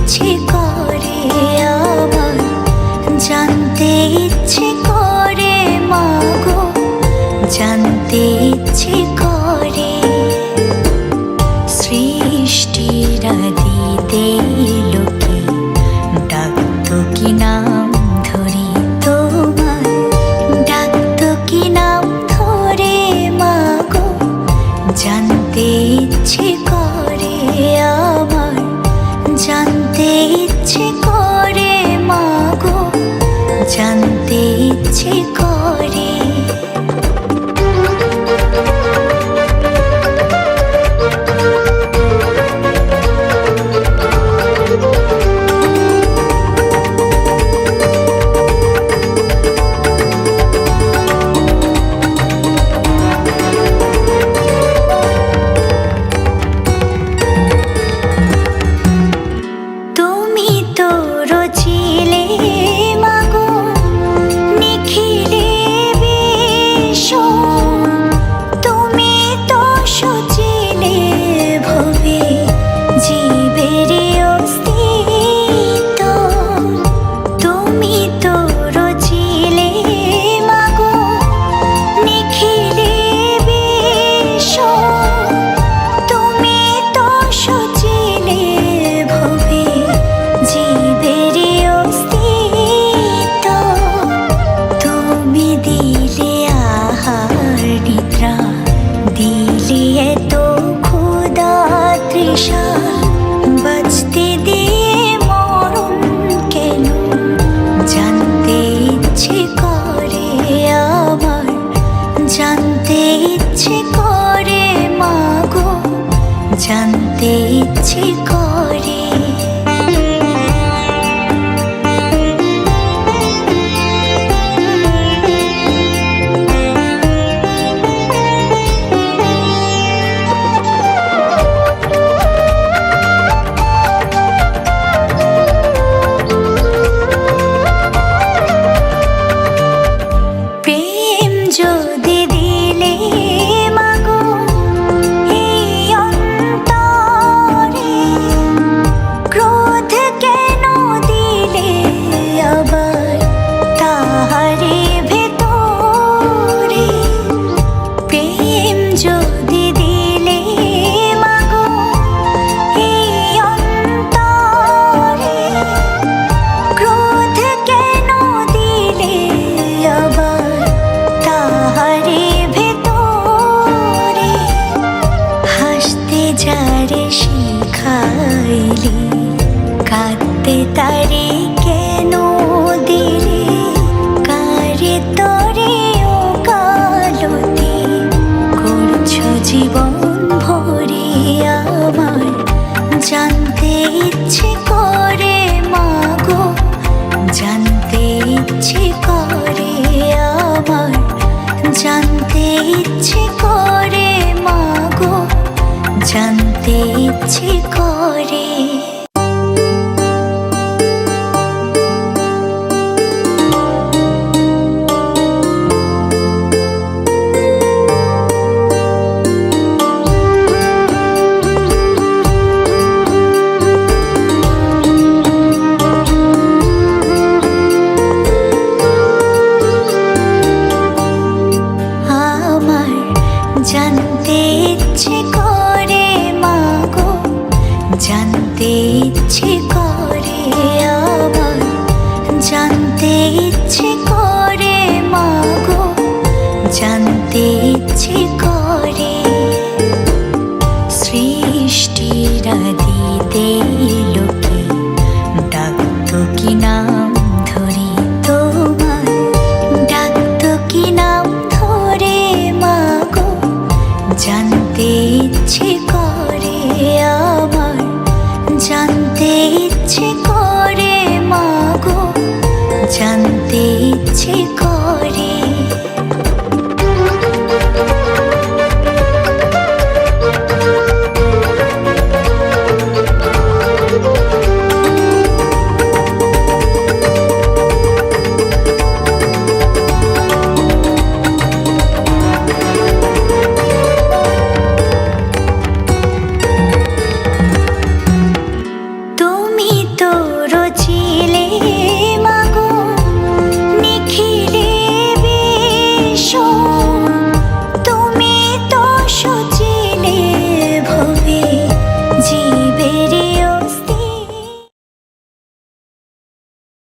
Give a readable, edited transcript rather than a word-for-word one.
ইচ্ছে করে আমার, জানতে ইচ্ছে করে মাগো, জানতে ইচ্ছে করে। সৃষ্টির আদিতে লোকে ডাকতো কি নাম ধরে তোমার, ডাকতো কি নাম ধরে মাগো, জানতে ইচ্ছে করে আমার, জানতে ইচ্ছে করে মাগো, জানতে ইচ্ছে করে। বাঁচতে দিয়ে মরণ কেন, জানতে ইচ্ছে করে আমার, জানতে ইচ্ছে করে মাগো, জানতে ইচ্ছে করে। কাঁদতে তারে কেন দিলে, কারে তরে ও কালতি করছো জীবন ভরে আমার, জানতে ইচ্ছে করে মাগো, জানতে ইচ্ছে করে আমার, জানতে ইচ্ছে করে মাগো, জানতে ইচ্ছে করে। জানতে ইচ্ছে করে মাগো, জানতে ইচ্ছে করে।